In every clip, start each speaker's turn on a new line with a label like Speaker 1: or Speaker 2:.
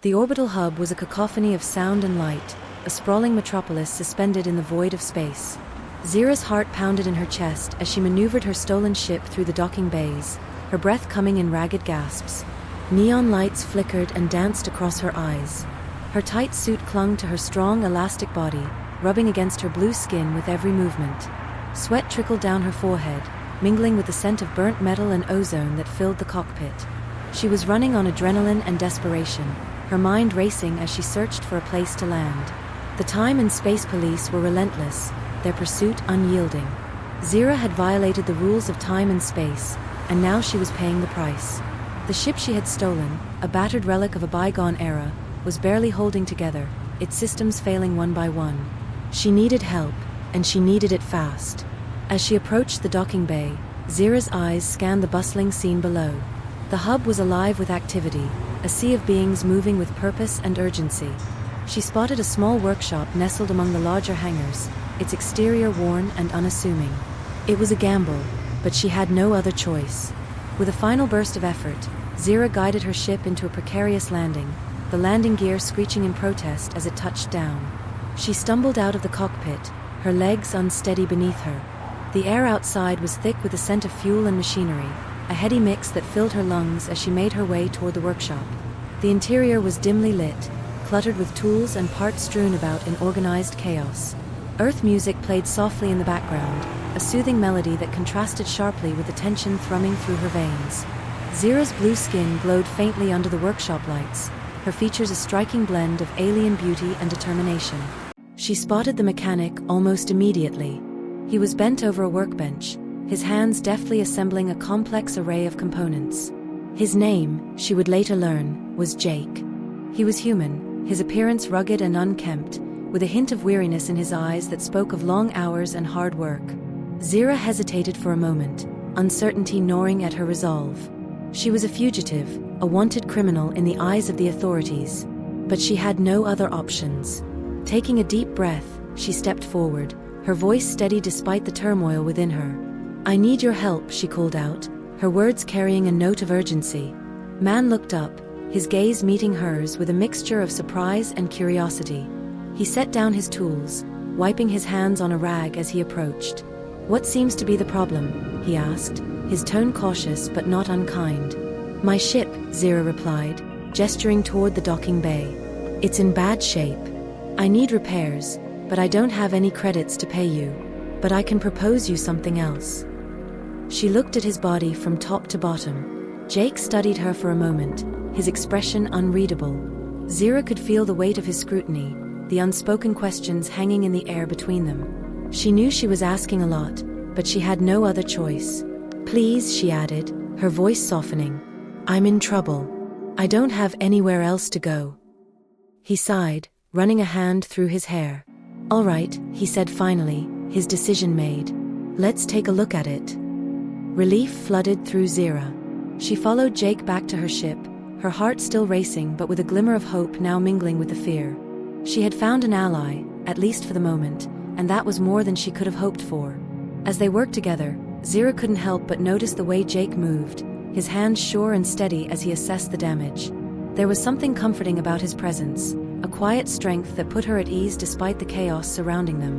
Speaker 1: The orbital hub was a cacophony of sound and light, a sprawling metropolis suspended in the void of space. Zira's heart pounded in her chest as she maneuvered her stolen ship through the docking bays, her breath coming in ragged gasps. Neon lights flickered and danced across her eyes. Her tight suit clung to her strong, elastic body, rubbing against her blue skin with every movement. Sweat trickled down her forehead, mingling with the scent of burnt metal and ozone that filled the cockpit. She was running on adrenaline and desperation, her mind racing as she searched for a place to land. The time and space police were relentless, their pursuit unyielding. Zira had violated the rules of time and space, and now she was paying the price. The ship she had stolen, a battered relic of a bygone era, was barely holding together, its systems failing one by one. She needed help, and she needed it fast. As she approached the docking bay, Zira's eyes scanned the bustling scene below. The hub was alive with activity, a sea of beings moving with purpose and urgency. She spotted a small workshop nestled among the larger hangars, its exterior worn and unassuming. It was a gamble, but she had no other choice. With a final burst of effort, Zira guided her ship into a precarious landing, the landing gear screeching in protest as it touched down. She stumbled out of the cockpit, her legs unsteady beneath her. The air outside was thick with the scent of fuel and machinery, a heady mix that filled her lungs as she made her way toward the workshop. The interior was dimly lit, cluttered with tools and parts strewn about in organized chaos. Earth music played softly in the background, a soothing melody that contrasted sharply with the tension thrumming through her veins. Zira's blue skin glowed faintly under the workshop lights, her features a striking blend of alien beauty and determination. She spotted the mechanic almost immediately. He was bent over a workbench, his hands deftly assembling a complex array of components. His name, she would later learn, was Jake. He was human, his appearance rugged and unkempt, with a hint of weariness in his eyes that spoke of long hours and hard work. Zira hesitated for a moment, uncertainty gnawing at her resolve. She was a fugitive, a wanted criminal in the eyes of the authorities. But she had no other options. Taking a deep breath, she stepped forward, her voice steady despite the turmoil within her. "I need your help," she called out, her words carrying a note of urgency. Man looked up, his gaze meeting hers with a mixture of surprise and curiosity. He set down his tools, wiping his hands on a rag as he approached. "What seems to be the problem?" he asked, his tone cautious but not unkind. "My ship," Zira replied, gesturing toward the docking bay. "It's in bad shape. I need repairs, but I don't have any credits to pay you. But I can propose you something else." She looked at his body from top to bottom. Jake studied her for a moment, his expression unreadable. Zira could feel the weight of his scrutiny, the unspoken questions hanging in the air between them. She knew she was asking a lot, but she had no other choice. "Please," she added, her voice softening. "I'm in trouble. I don't have anywhere else to go." He sighed, running a hand through his hair. "All right," he said finally, his decision made. "Let's take a look at it." Relief flooded through Zira. She followed Jake back to her ship, her heart still racing but with a glimmer of hope now mingling with the fear. She had found an ally, at least for the moment, and that was more than she could have hoped for. As they worked together, Zira couldn't help but notice the way Jake moved, his hands sure and steady as he assessed the damage. There was something comforting about his presence, a quiet strength that put her at ease despite the chaos surrounding them.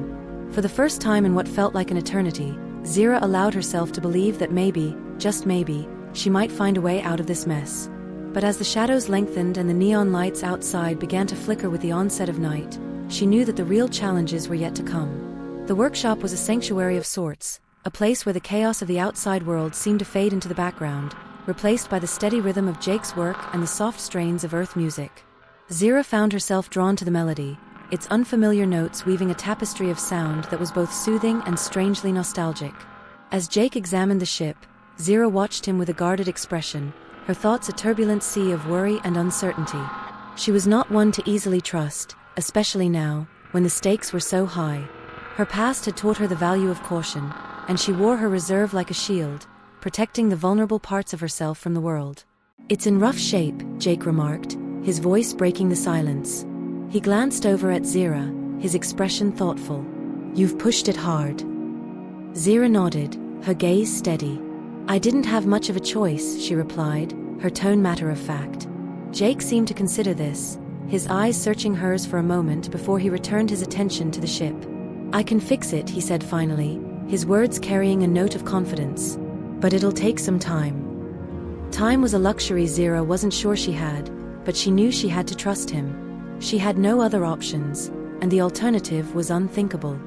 Speaker 1: For the first time in what felt like an eternity, Zira allowed herself to believe that maybe, just maybe, she might find a way out of this mess. But as the shadows lengthened and the neon lights outside began to flicker with the onset of night, she knew that the real challenges were yet to come. The workshop was a sanctuary of sorts, a place where the chaos of the outside world seemed to fade into the background, replaced by the steady rhythm of Jake's work and the soft strains of earth music. Zira found herself drawn to the melody, its unfamiliar notes weaving a tapestry of sound that was both soothing and strangely nostalgic. As Jake examined the ship, Zira watched him with a guarded expression, her thoughts a turbulent sea of worry and uncertainty. She was not one to easily trust, especially now, when the stakes were so high. Her past had taught her the value of caution, and she wore her reserve like a shield, protecting the vulnerable parts of herself from the world. "It's in rough shape," Jake remarked, his voice breaking the silence. He glanced over at Zira, his expression thoughtful. "You've pushed it hard." Zira nodded, her gaze steady. "I didn't have much of a choice," she replied, her tone matter-of-fact. Jake seemed to consider this, his eyes searching hers for a moment before he returned his attention to the ship. "I can fix it," he said finally, his words carrying a note of confidence. "But it'll take some time." Time was a luxury Zira wasn't sure she had, but she knew she had to trust him. She had no other options, and the alternative was unthinkable.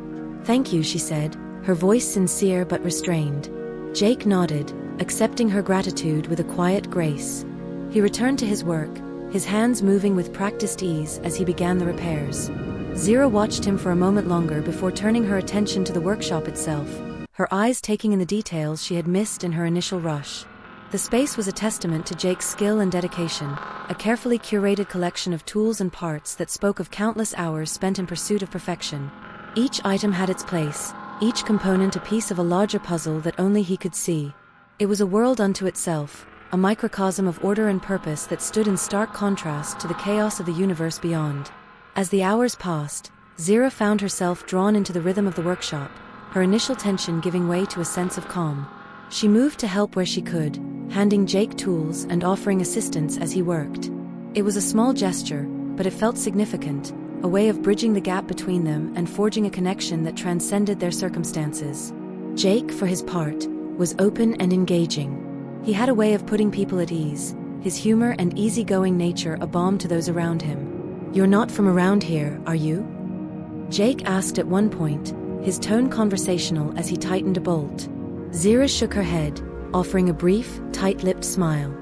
Speaker 1: "Thank you," she said, her voice sincere but restrained. Jake nodded, accepting her gratitude with a quiet grace. He returned to his work, his hands moving with practiced ease as he began the repairs. Zira watched him for a moment longer before turning her attention to the workshop itself, her eyes taking in the details she had missed in her initial rush. The space was a testament to Jake's skill and dedication, a carefully curated collection of tools and parts that spoke of countless hours spent in pursuit of perfection. Each item had its place, each component a piece of a larger puzzle that only he could see. It was a world unto itself, a microcosm of order and purpose that stood in stark contrast to the chaos of the universe beyond. As the hours passed, Zira found herself drawn into the rhythm of the workshop, her initial tension giving way to a sense of calm. She moved to help where she could, handing Jake tools and offering assistance as he worked. It was a small gesture, but it felt significant, a way of bridging the gap between them and forging a connection that transcended their circumstances. Jake, for his part, was open and engaging. He had a way of putting people at ease, his humor and easygoing nature a balm to those around him. "You're not from around here, are you?" Jake asked at one point, his tone conversational as he tightened a bolt. Zira shook her head, offering a brief, tight-lipped smile.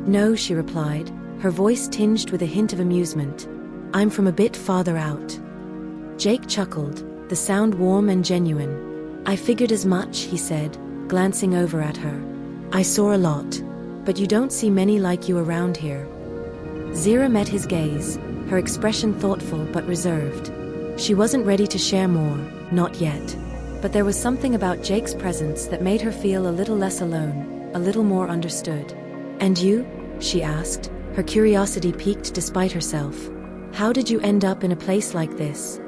Speaker 1: "No," she replied, her voice tinged with a hint of amusement. "I'm from a bit farther out." Jake chuckled, the sound warm and genuine. "I figured as much," he said, glancing over at her. "I saw a lot. But you don't see many like you around here." Zira met his gaze, her expression thoughtful but reserved. She wasn't ready to share more, not yet. But there was something about Jake's presence that made her feel a little less alone, a little more understood. "And you?" she asked, her curiosity piqued despite herself. "How did you end up in a place like this?"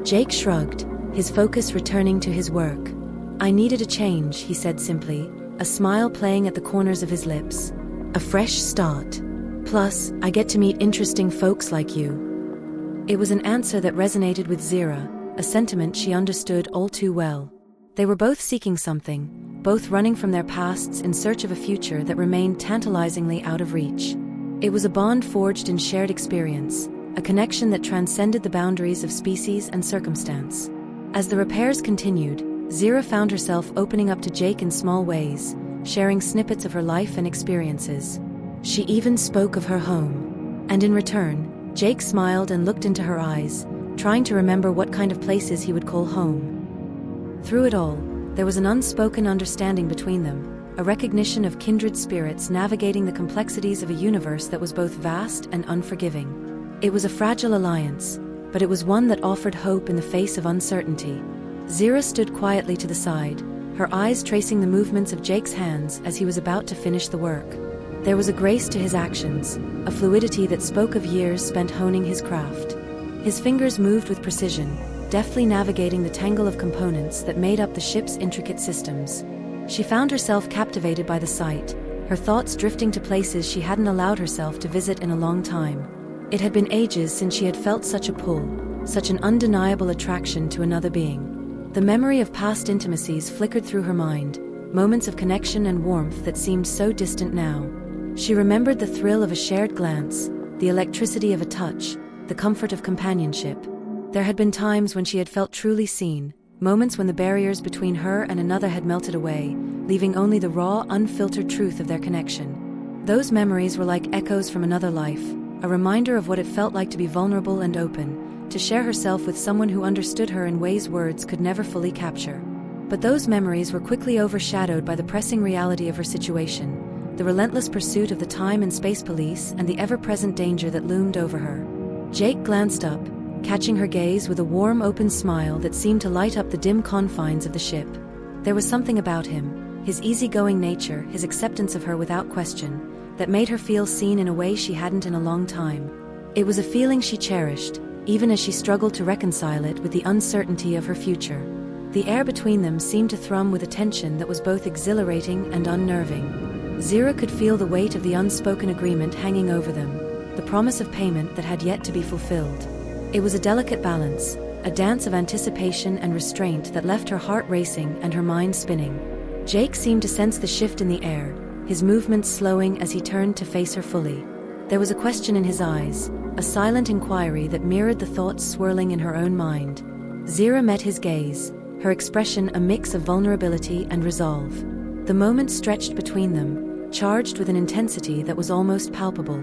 Speaker 1: Jake shrugged, his focus returning to his work. "I needed a change," he said simply, a smile playing at the corners of his lips. "A fresh start. Plus, I get to meet interesting folks like you." It was an answer that resonated with Zira, a sentiment she understood all too well. They were both seeking something, both running from their pasts in search of a future that remained tantalizingly out of reach. It was a bond forged in shared experience, a connection that transcended the boundaries of species and circumstance. As the repairs continued, Zira found herself opening up to Jake in small ways, sharing snippets of her life and experiences. She even spoke of her home. And in return, Jake smiled and looked into her eyes, trying to remember what kind of places he would call home. Through it all, there was an unspoken understanding between them, a recognition of kindred spirits navigating the complexities of a universe that was both vast and unforgiving. It was a fragile alliance, but it was one that offered hope in the face of uncertainty. Zira stood quietly to the side, her eyes tracing the movements of Jake's hands as he was about to finish the work. There was a grace to his actions, a fluidity that spoke of years spent honing his craft. His fingers moved with precision, deftly navigating the tangle of components that made up the ship's intricate systems. She found herself captivated by the sight, her thoughts drifting to places she hadn't allowed herself to visit in a long time. It had been ages since she had felt such a pull, such an undeniable attraction to another being. The memory of past intimacies flickered through her mind, moments of connection and warmth that seemed so distant now. She remembered the thrill of a shared glance, the electricity of a touch, the comfort of companionship. There had been times when she had felt truly seen, moments when the barriers between her and another had melted away, leaving only the raw, unfiltered truth of their connection. Those memories were like echoes from another life, a reminder of what it felt like to be vulnerable and open, to share herself with someone who understood her in ways words could never fully capture. But those memories were quickly overshadowed by the pressing reality of her situation, the relentless pursuit of the time and space police and the ever-present danger that loomed over her. Jake glanced up, catching her gaze with a warm, open smile that seemed to light up the dim confines of the ship. There was something about him, his easygoing nature, his acceptance of her without question, that made her feel seen in a way she hadn't in a long time. It was a feeling she cherished, even as she struggled to reconcile it with the uncertainty of her future. The air between them seemed to thrum with a tension that was both exhilarating and unnerving. Zira could feel the weight of the unspoken agreement hanging over them, the promise of payment that had yet to be fulfilled. It was a delicate balance, a dance of anticipation and restraint that left her heart racing and her mind spinning. Jake seemed to sense the shift in the air, his movements slowing as he turned to face her fully. There was a question in his eyes, a silent inquiry that mirrored the thoughts swirling in her own mind. Zira met his gaze, her expression a mix of vulnerability and resolve. The moment stretched between them, charged with an intensity that was almost palpable.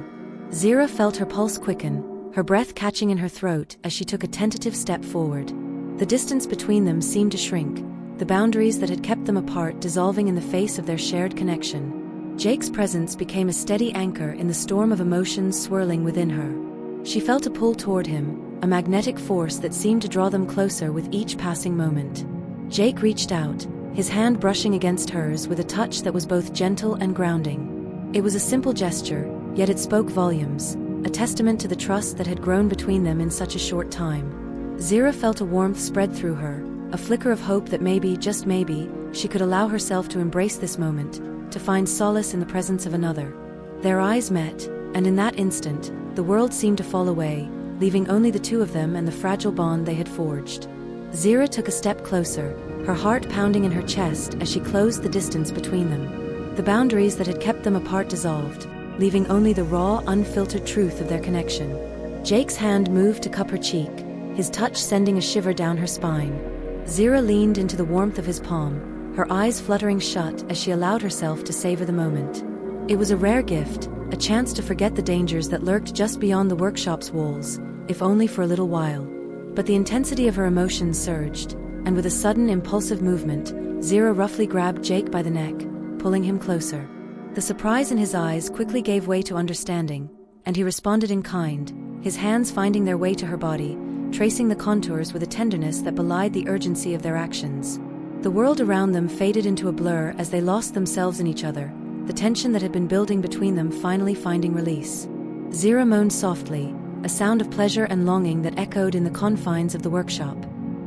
Speaker 1: Zira felt her pulse quicken, her breath catching in her throat as she took a tentative step forward. The distance between them seemed to shrink, the boundaries that had kept them apart dissolving in the face of their shared connection. Jake's presence became a steady anchor in the storm of emotions swirling within her. She felt a pull toward him, a magnetic force that seemed to draw them closer with each passing moment. Jake reached out, his hand brushing against hers with a touch that was both gentle and grounding. It was a simple gesture, yet it spoke volumes, a testament to the trust that had grown between them in such a short time. Zira felt a warmth spread through her, a flicker of hope that maybe, just maybe, she could allow herself to embrace this moment, to find solace in the presence of another. Their eyes met, and in that instant, the world seemed to fall away, leaving only the two of them and the fragile bond they had forged. Zira took a step closer, her heart pounding in her chest as she closed the distance between them. The boundaries that had kept them apart dissolved, leaving only the raw, unfiltered truth of their connection. Jake's hand moved to cup her cheek, his touch sending a shiver down her spine. Zira leaned into the warmth of his palm, her eyes fluttering shut as she allowed herself to savor the moment. It was a rare gift, a chance to forget the dangers that lurked just beyond the workshop's walls, if only for a little while. But the intensity of her emotions surged, and with a sudden impulsive movement, Zira roughly grabbed Jake by the neck, pulling him closer. The surprise in his eyes quickly gave way to understanding, and he responded in kind, his hands finding their way to her body, tracing the contours with a tenderness that belied the urgency of their actions. The world around them faded into a blur as they lost themselves in each other, the tension that had been building between them finally finding release. Zira moaned softly, a sound of pleasure and longing that echoed in the confines of the workshop.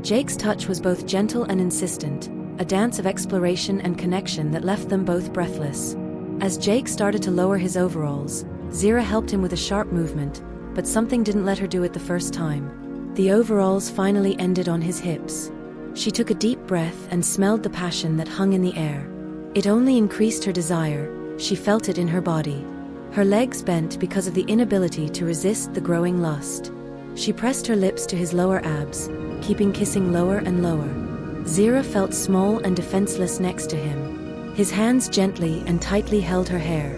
Speaker 1: Jake's touch was both gentle and insistent, a dance of exploration and connection that left them both breathless. As Jake started to lower his overalls, Zira helped him with a sharp movement, but something didn't let her do it the first time. The overalls finally ended on his hips. She took a deep breath and smelled the passion that hung in the air. It only increased her desire, she felt it in her body. Her legs bent because of the inability to resist the growing lust. She pressed her lips to his lower abs, keeping kissing lower and lower. Zira felt small and defenseless next to him. His hands gently and tightly held her hair.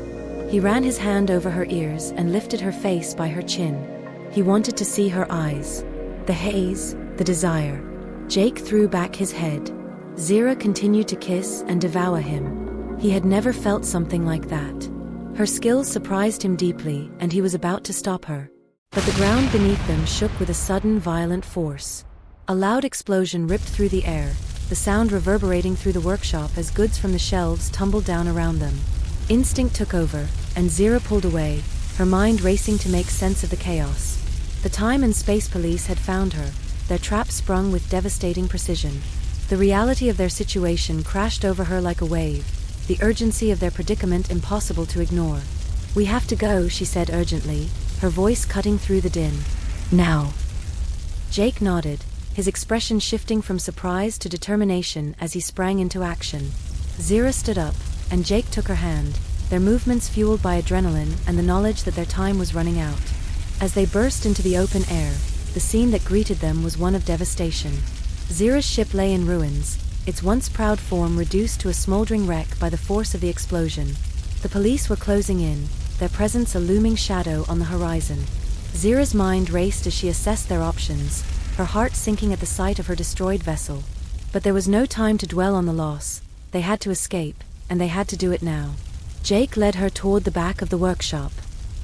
Speaker 1: He ran his hand over her ears and lifted her face by her chin. He wanted to see her eyes. The haze, the desire. Jake threw back his head. Zira continued to kiss and devour him. He had never felt something like that. Her skills surprised him deeply, and he was about to stop her. But the ground beneath them shook with a sudden, violent force. A loud explosion ripped through the air, the sound reverberating through the workshop as goods from the shelves tumbled down around them. Instinct took over, and Zira pulled away, her mind racing to make sense of the chaos. The time and space police had found her, their trap sprung with devastating precision. The reality of their situation crashed over her like a wave, the urgency of their predicament impossible to ignore. "We have to go," she said urgently, her voice cutting through the din. "Now." Jake nodded, his expression shifting from surprise to determination as he sprang into action. Zira stood up, and Jake took her hand, their movements fueled by adrenaline and the knowledge that their time was running out. As they burst into the open air, the scene that greeted them was one of devastation. Zira's ship lay in ruins, its once proud form reduced to a smoldering wreck by the force of the explosion. The police were closing in, their presence a looming shadow on the horizon. Zira's mind raced as she assessed their options, her heart sinking at the sight of her destroyed vessel. But there was no time to dwell on the loss. They had to escape, and they had to do it now. Jake led her toward the back of the workshop.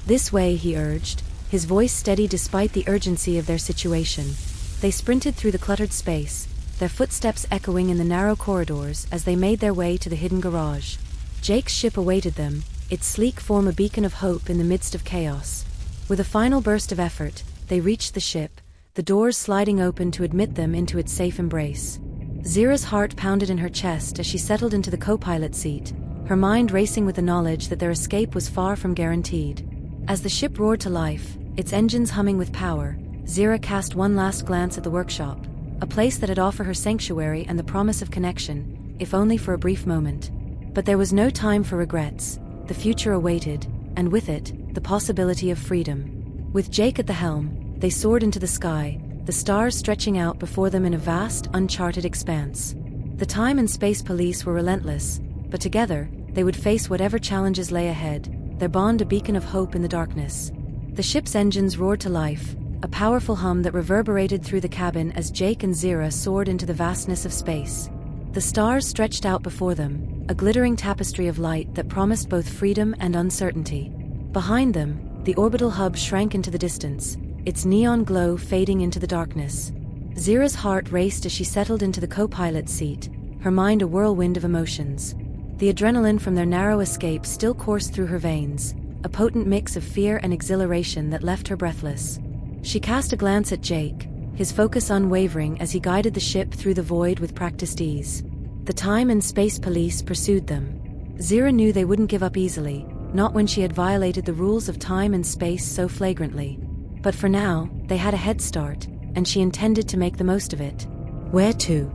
Speaker 1: "This way," he urged, his voice steady despite the urgency of their situation. They sprinted through the cluttered space, their footsteps echoing in the narrow corridors as they made their way to the hidden garage. Jake's ship awaited them, its sleek form a beacon of hope in the midst of chaos. With a final burst of effort, they reached the ship, the doors sliding open to admit them into its safe embrace. Zira's heart pounded in her chest as she settled into the co-pilot seat, her mind racing with the knowledge that their escape was far from guaranteed. As the ship roared to life, its engines humming with power, Zira cast one last glance at the workshop, a place that had offered her sanctuary and the promise of connection, if only for a brief moment. But there was no time for regrets. The future awaited, and with it, the possibility of freedom. With Jake at the helm, they soared into the sky, the stars stretching out before them in a vast, uncharted expanse. The time and space police were relentless, but together, they would face whatever challenges lay ahead, their bond a beacon of hope in the darkness. The ship's engines roared to life, a powerful hum that reverberated through the cabin as Jake and Zira soared into the vastness of space. The stars stretched out before them, a glittering tapestry of light that promised both freedom and uncertainty. Behind them, the orbital hub shrank into the distance, its neon glow fading into the darkness. Zira's heart raced as she settled into the co-pilot's seat, her mind a whirlwind of emotions. The adrenaline from their narrow escape still coursed through her veins, a potent mix of fear and exhilaration that left her breathless. She cast a glance at Jake, his focus unwavering as he guided the ship through the void with practiced ease. The time and space police pursued them. Zira knew they wouldn't give up easily, not when she had violated the rules of time and space so flagrantly. But for now, they had a head start, and she intended to make the most of it. "Where to?"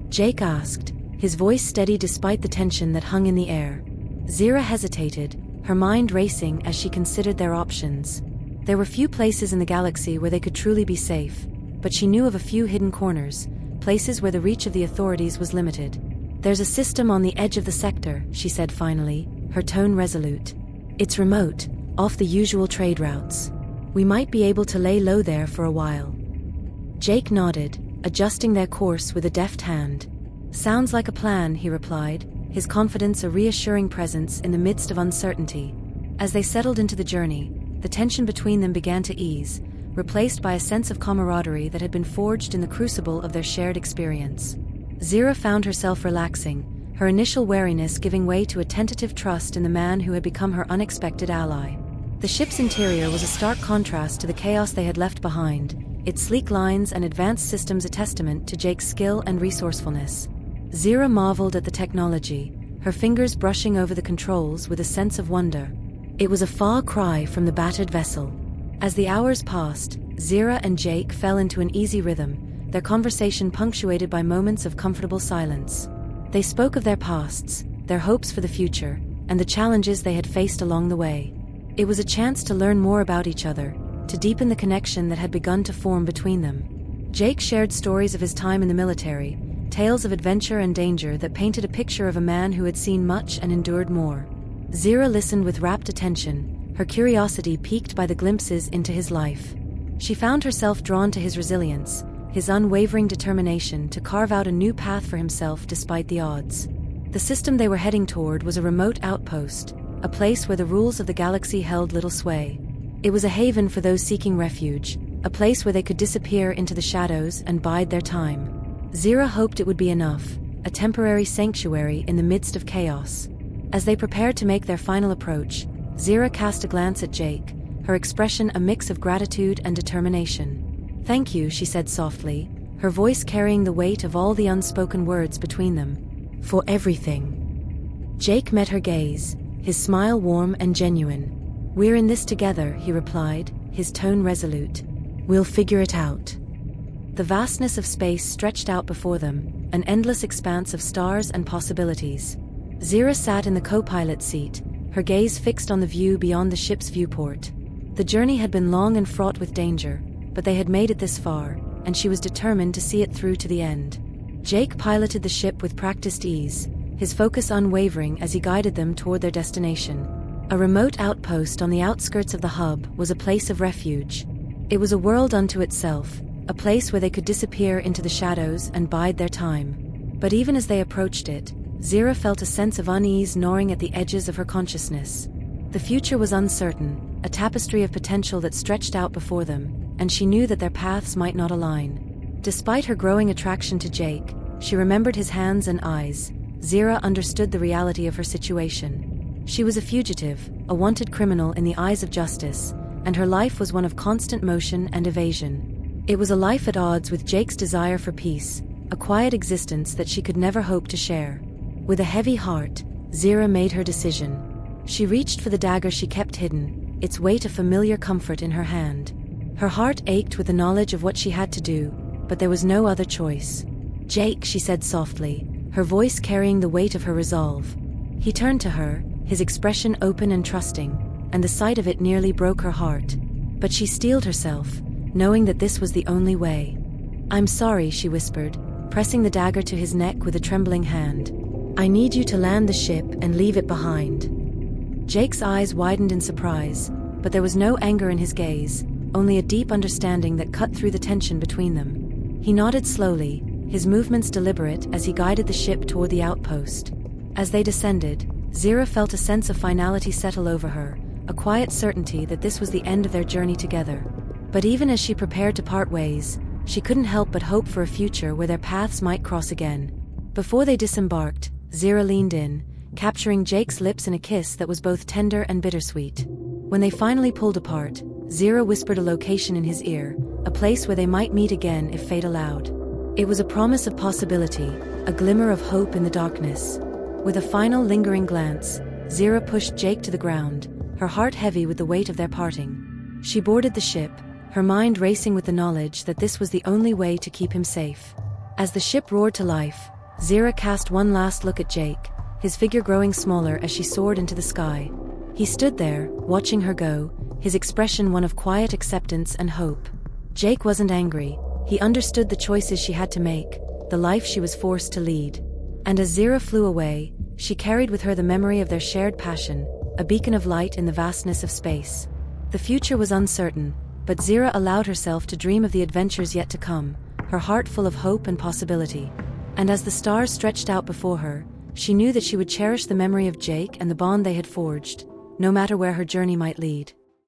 Speaker 1: Jake asked, his voice steady despite the tension that hung in the air. Zira hesitated, her mind racing as she considered their options. There were few places in the galaxy where they could truly be safe, but she knew of a few hidden corners, places where the reach of the authorities was limited. "There's a system on the edge of the sector," she said finally, her tone resolute. "It's remote, off the usual trade routes. We might be able to lay low there for a while." Jake nodded, adjusting their course with a deft hand. "Sounds like a plan," he replied, his confidence a reassuring presence in the midst of uncertainty. As they settled into the journey, the tension between them began to ease, replaced by a sense of camaraderie that had been forged in the crucible of their shared experience. Zira found herself relaxing, her initial wariness giving way to a tentative trust in the man who had become her unexpected ally. The ship's interior was a stark contrast to the chaos they had left behind, its sleek lines and advanced systems a testament to Jake's skill and resourcefulness. Zira marveled at the technology, her fingers brushing over the controls with a sense of wonder. It was a far cry from the battered vessel. As the hours passed, Zira and Jake fell into an easy rhythm, their conversation punctuated by moments of comfortable silence. They spoke of their pasts, their hopes for the future, and the challenges they had faced along the way. It was a chance to learn more about each other, to deepen the connection that had begun to form between them. Jake shared stories of his time in the military, tales of adventure and danger that painted a picture of a man who had seen much and endured more. Zira listened with rapt attention, her curiosity piqued by the glimpses into his life. She found herself drawn to his resilience, his unwavering determination to carve out a new path for himself despite the odds. The system they were heading toward was a remote outpost, a place where the rules of the galaxy held little sway. It was a haven for those seeking refuge, a place where they could disappear into the shadows and bide their time. Zira hoped it would be enough, a temporary sanctuary in the midst of chaos. As they prepared to make their final approach, Zira cast a glance at Jake, her expression a mix of gratitude and determination. "Thank you," she said softly, her voice carrying the weight of all the unspoken words between them. "For everything." Jake met her gaze, his smile warm and genuine. "We're in this together," he replied, his tone resolute. "We'll figure it out." The vastness of space stretched out before them, an endless expanse of stars and possibilities. Zira sat in the co-pilot seat, her gaze fixed on the view beyond the ship's viewport. The journey had been long and fraught with danger, but they had made it this far, and she was determined to see it through to the end. Jake piloted the ship with practiced ease, his focus unwavering as he guided them toward their destination. A remote outpost on the outskirts of the hub was a place of refuge. It was a world unto itself, a place where they could disappear into the shadows and bide their time. But even as they approached it, Zira felt a sense of unease gnawing at the edges of her consciousness. The future was uncertain, a tapestry of potential that stretched out before them, and she knew that their paths might not align. Despite her growing attraction to Jake, she remembered his hands and eyes. Zira understood the reality of her situation. She was a fugitive, a wanted criminal in the eyes of justice, and her life was one of constant motion and evasion. It was a life at odds with Jake's desire for peace, a quiet existence that she could never hope to share. With a heavy heart, Zira made her decision. She reached for the dagger she kept hidden, its weight a familiar comfort in her hand. Her heart ached with the knowledge of what she had to do, but there was no other choice. "Jake," she said softly, her voice carrying the weight of her resolve. He turned to her, his expression open and trusting, and the sight of it nearly broke her heart. But she steeled herself, knowing that this was the only way. "I'm sorry," she whispered, pressing the dagger to his neck with a trembling hand. "I need you to land the ship and leave it behind." Jake's eyes widened in surprise, but there was no anger in his gaze, only a deep understanding that cut through the tension between them. He nodded slowly, his movements deliberate as he guided the ship toward the outpost. As they descended, Zira felt a sense of finality settle over her, a quiet certainty that this was the end of their journey together. But even as she prepared to part ways, she couldn't help but hope for a future where their paths might cross again. Before they disembarked, Zira leaned in, capturing Jake's lips in a kiss that was both tender and bittersweet. When they finally pulled apart, Zira whispered a location in his ear, a place where they might meet again if fate allowed. It was a promise of possibility, a glimmer of hope in the darkness. With a final lingering glance, Zira pushed Jake to the ground, her heart heavy with the weight of their parting. She boarded the ship, her mind racing with the knowledge that this was the only way to keep him safe. As the ship roared to life, Zira cast one last look at Jake, his figure growing smaller as she soared into the sky. He stood there, watching her go, his expression one of quiet acceptance and hope. Jake wasn't angry, he understood the choices she had to make, the life she was forced to lead. And as Zira flew away, she carried with her the memory of their shared passion, a beacon of light in the vastness of space. The future was uncertain, but Zira allowed herself to dream of the adventures yet to come, her heart full of hope and possibility. And as the stars stretched out before her, she knew that she would cherish the memory of Jake and the bond they had forged, no matter where her journey might lead.